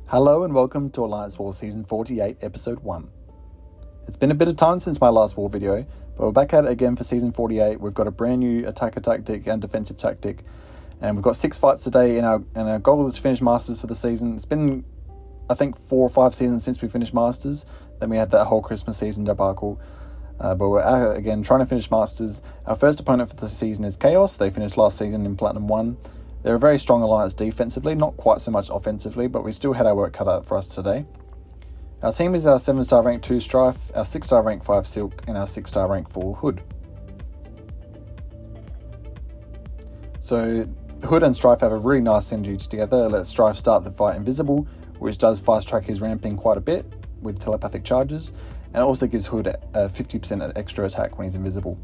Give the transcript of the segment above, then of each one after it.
Hello and welcome to Alliance War Season 48, Episode 1. It's been a bit of time since my last war video, but we're back at it again for Season 48. We've got a brand new attacker tactic and defensive tactic, and we've got 6 fights today, and our goal is to finish Masters for the season. It's been, I think, 4 or 5 seasons since we finished Masters. Then we had that whole Christmas season debacle. But we're at it again, trying to finish Masters. Our first opponent for the season is Chaos. They finished last season in Platinum 1. They're a very strong alliance defensively, not quite so much offensively, but we still had our work cut out for us today. Our team is our 7-star rank 2 Stryfe, our 6-star rank 5 Silk, and our 6-star rank 4 Hood. So Hood and Stryfe have a really nice synergy together. It lets Stryfe start the fight invisible, which does fast track his ramping quite a bit with telepathic charges, and it also gives Hood a 50% extra attack when he's invisible.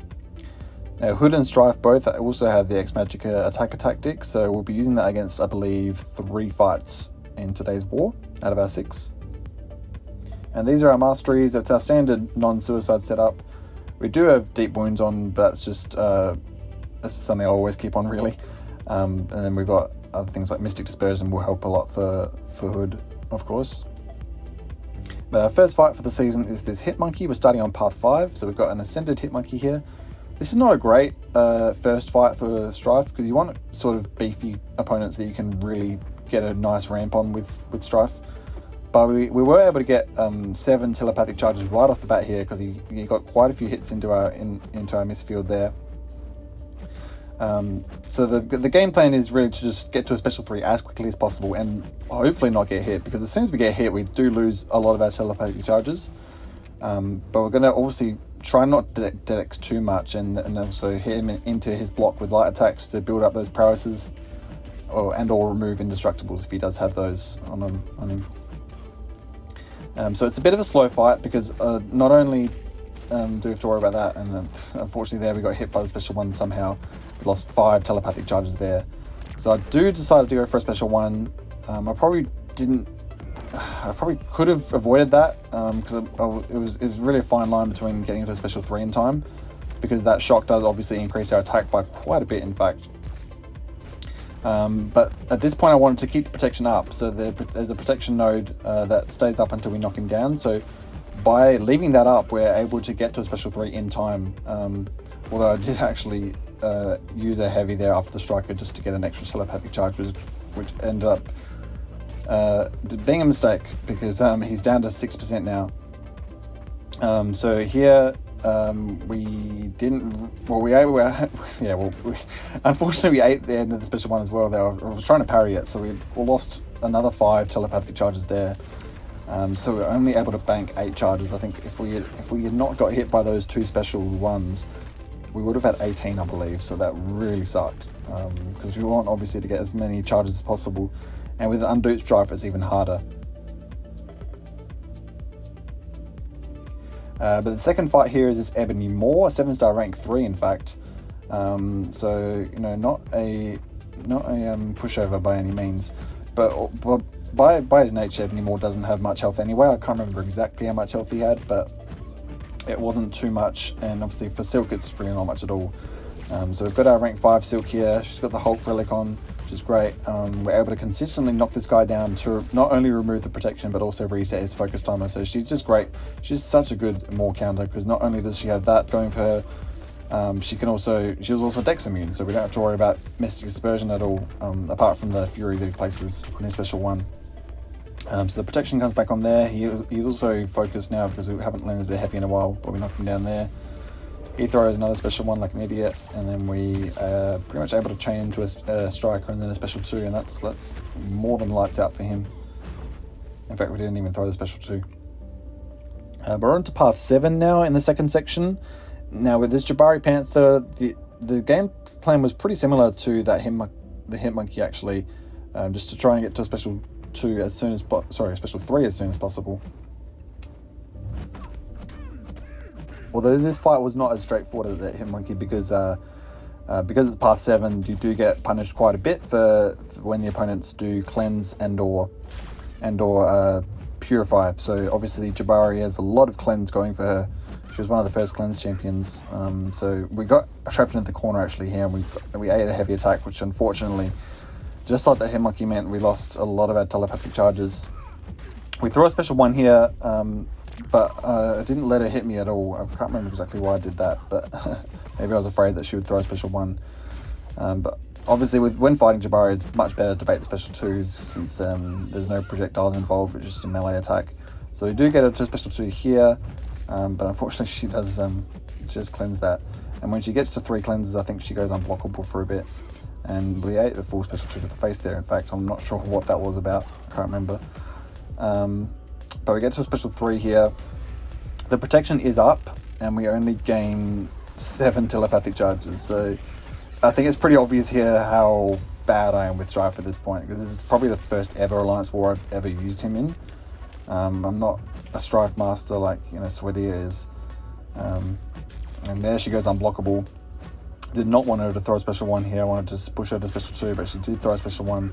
Now, Hood and Stryfe both also have the Ex-Magicka attacker tactic, so we'll be using that against, I believe, 3 fights in today's war out of our 6. And these are our masteries. It's our standard non-suicide setup. We do have deep wounds on, but that's just that's something I always keep on, really. And then we've got other things like Mystic Dispersion will help a lot for Hood, of course. But our first fight for the season is this Hit Monkey. We're starting on path 5, so we've got an Ascended Hit Monkey here. This is not a great first fight for Stryfe, because you want sort of beefy opponents that you can really get a nice ramp on with Stryfe. But we were able to get 7 telepathic charges right off the bat here, because he got quite a few hits into our misfield there. So the game plan is really to just get to a special 3 as quickly as possible and hopefully not get hit, because as soon as we get hit we do lose a lot of our telepathic charges. But we're going to obviously try not to dex too much, and also hit him into his block with light attacks to build up those prowesses, or remove indestructibles if he does have those on him. So it's a bit of a slow fight, because not only do we have to worry about that, and unfortunately there we got hit by the special 1 somehow. We lost 5 telepathic charges there. So I decided to go for a special 1. I probably could have avoided that, because it was really a fine line between getting into a special 3 in time, because that shock does obviously increase our attack by quite a bit, in fact. But at this point I wanted to keep the protection up, so there's a protection node that stays up until we knock him down. So by leaving that up, we're able to get to a special 3 in time, although I did actually use a heavy there after the striker just to get an extra telepathic charge, which ended up being a mistake, because he's down to 6% now. So here we didn't. Well, unfortunately we ate the end of the special 1 as well. There, I was trying to parry it, so we lost another 5 telepathic charges there. So we're only able to bank 8 charges. I think if we had not got hit by those 2 special 1s, we would have had 18, I believe. So that really sucked, because we want obviously to get as many charges as possible. And with an unduped Stryfe, it's even harder. But the second fight here is this Ebony Moore, 7-star rank 3, in fact. So not a pushover by any means, but by his nature, Ebony Moore doesn't have much health anyway. I can't remember exactly how much health he had, but it wasn't too much. And obviously for Silk, it's really not much at all. So we've got our rank 5 Silk here. She's got the Hulk relic on, which is great. We're able to consistently knock this guy down to not only remove the protection, but also reset his focus timer. So she's just great. She's such a good Moore counter, because not only does she have that going for her, she's also Dex immune, so we don't have to worry about Mystic Dispersion at all, apart from the Fury that he places in his special 1. So the protection comes back on there. He's also focused now, because we haven't landed a heavy in a while, but we knocked him down there. He throws another special 1 like an idiot, and then we are pretty much able to chain into a striker and then a special 2, and that's more than lights out for him. In fact, we didn't even throw the special 2. But we're on to path 7 now in the second section. Now with this Jabari Panther, the game plan was pretty similar to that the Hit Monkey actually, just to try and get to a special 3 as soon as possible. Although this fight was not as straightforward as the Hit Monkey, because it's path 7, you do get punished quite a bit for when the opponents do cleanse and or purify. So obviously Jabari has a lot of cleanse going for her. She was one of the first cleanse champions. So we got trapped into the corner actually here, and we ate a heavy attack, which unfortunately, just like the Hit Monkey meant, we lost a lot of our telepathic charges. We throw a special 1 here, but I didn't let her hit me at all. I can't remember exactly why I did that, but maybe I was afraid that she would throw a special 1. But obviously, when fighting Jabari, it's much better to bait the special 2s since there's no projectiles involved, it's just a melee attack. So we do get her to a special 2 here, but unfortunately she does just cleanse that. And when she gets to 3 cleanses, I think she goes unblockable for a bit. And we ate a full special 2 to the face there. In fact, I'm not sure what that was about. I can't remember. But we get to a special 3 here. The protection is up, and we only gain 7 telepathic charges. So I think it's pretty obvious here how bad I am with Stryfe at this point, because this is probably the first ever Alliance War I've ever used him in. I'm not a Stryfe master like, Swedia is. And there she goes unblockable. Did not want her to throw a special 1 here. I wanted to push her to special 2, but she did throw a special 1.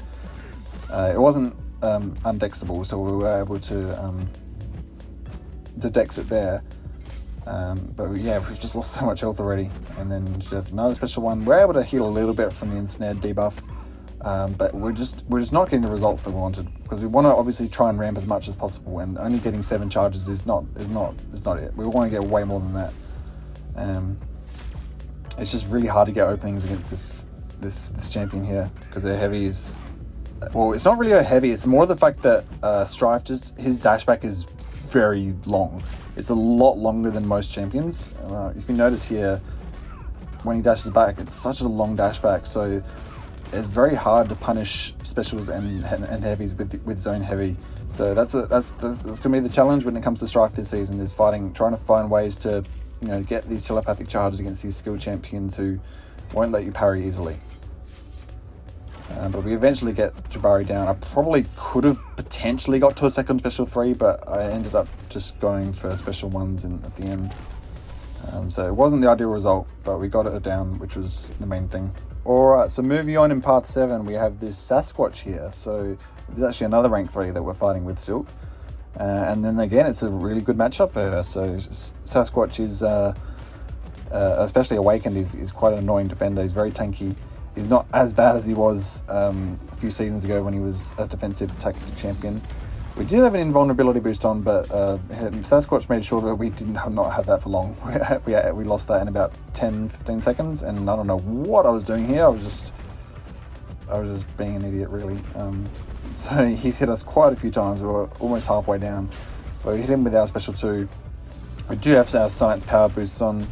It wasn't undexable, so we were able to dex it there. But yeah, we've just lost so much health already. And then she had another special 1. We're able to heal a little bit from the ensnared debuff, but we're just not getting the results that we wanted, because we want to obviously try and ramp as much as possible, and only getting 7 charges is not it. We want to get way more than that. It's just really hard to get openings against this champion here, because their heavy is, well, it's not really a heavy, it's more the fact that Stryfe, his dashback is very long. It's a lot longer than most champions. You can notice here when he dashes back, it's such a long dashback, so it's very hard to punish specials and heavies with zone heavy. So that's gonna be the challenge when it comes to Stryfe this season, is trying to find ways to get these telepathic charges against these skilled champions who won't let you parry easily. But we eventually get Jabari down. I probably could have potentially got to a second special 3, but I ended up just going for special 1s at the end. So it wasn't the ideal result, but we got it down, which was the main thing. Alright, so moving on in part 7, we have this Sasquatch here. So there's actually another rank 3 that we're fighting with Silk. And then again, it's a really good matchup for her. So Sasquatch is, especially Awakened, is quite an annoying defender. He's very tanky. He's not as bad as he was a few seasons ago when he was a defensive tactic champion. We did have an invulnerability boost on, but Sasquatch made sure that we did not have that for long. We lost that in about 10-15 seconds, and I don't know what I was doing here. I was just being an idiot, really. So he's hit us quite a few times. We were almost halfway down. But we hit him with our special 2. We do have our science power boosts on,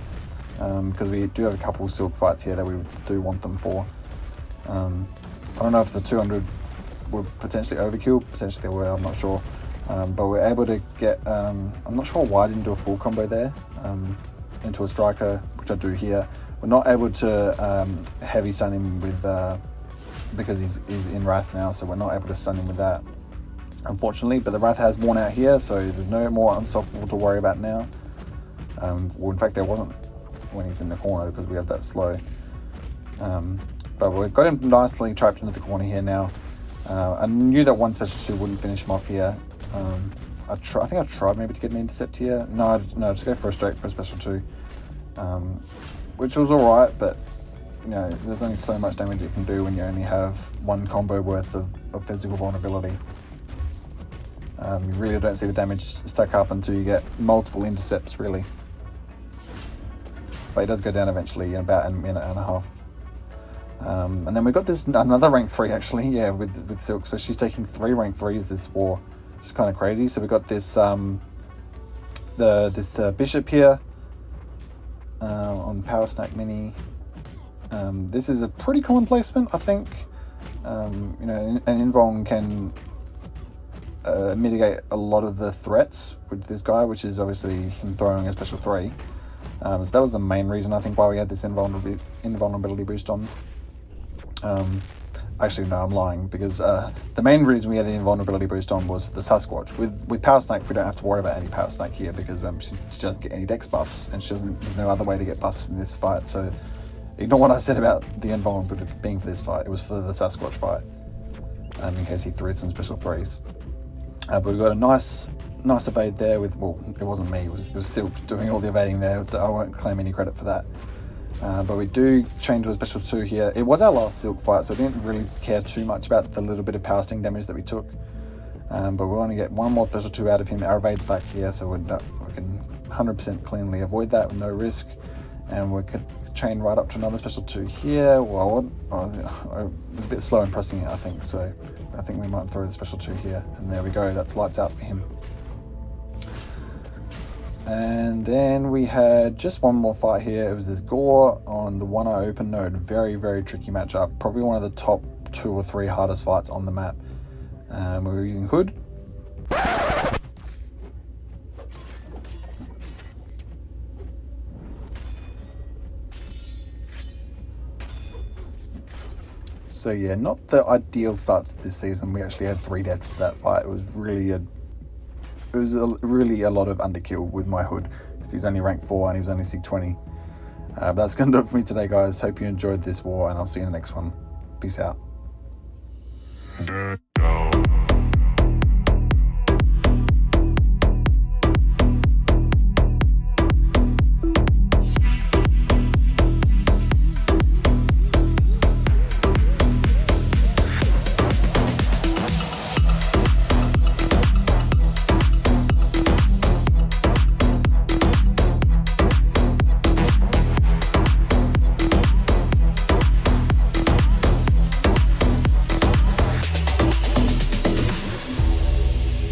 because we do have a couple of Silk fights here that we do want them for. I don't know if the 200 would potentially overkill. Potentially they were, I'm not sure. But we're able to get, I'm not sure why I didn't do a full combo there, into a striker, which I do here. We're not able to heavy stun him with, because he's in Wrath now, so we're not able to stun him with that, unfortunately. But the Wrath has worn out here, so there's no more Unstoppable to worry about now. Well, in fact, there wasn't when he's in the corner, because we have that slow. But we've got him nicely trapped into the corner here now. I knew that one special 2 wouldn't finish him off here. I think I tried maybe to get an intercept here. No, just go for a special 2, which was alright, but there's only so much damage you can do when you only have 1 combo worth of physical vulnerability. You really don't see the damage stack up until you get multiple intercepts, really. But he does go down eventually in about a minute and a half. And then we've got another rank 3 actually, with Silk. So she's taking 3 rank 3s this war, which is kind of crazy. So we've got this Bishop here on Power Snack Mini. This is a pretty common placement, I think. An invuln can mitigate a lot of the threats with this guy, which is obviously him throwing a special 3. So that was the main reason I think why we had this invulnerability boost on. Actually, no, I'm lying, because the main reason we had the invulnerability boost on was for the Sasquatch. With Power Snake, we don't have to worry about any Power Snake here, because she doesn't get any dex buffs, and there's no other way to get buffs in this fight. So ignore what I said about the invulnerability being for this fight. It was for the Sasquatch fight, in case he threw some special 3s. But we've got a nice evade there with, well, it wasn't me, it was Silk doing all the evading there. I won't claim any credit for that. But we do change to a special 2 here. It was our last Silk fight, so I didn't really care too much about the little bit of power sting damage that we took. but we'll only get one more special 2 out of him. Our evade's back here, so we can 100% cleanly avoid that with no risk, and we could chain right up to another special 2 here. Well, I was a bit slow in pressing it, I think, so I think we might throw the special 2 here, and there we go, that's lights out for him. And then we had just one more fight here. It was this Gorr on the 1-eye open node. Very, very tricky matchup. Probably one of the top 2 or 3 hardest fights on the map. We were using Hood. So yeah, not the ideal start to this season. We actually had 3 deaths for that fight. It was really a lot of underkill with my Hood, because he's only rank 4 and he was only Sig 20. But that's going to do it for me today, guys. Hope you enjoyed this war, and I'll see you in the next one. Peace out.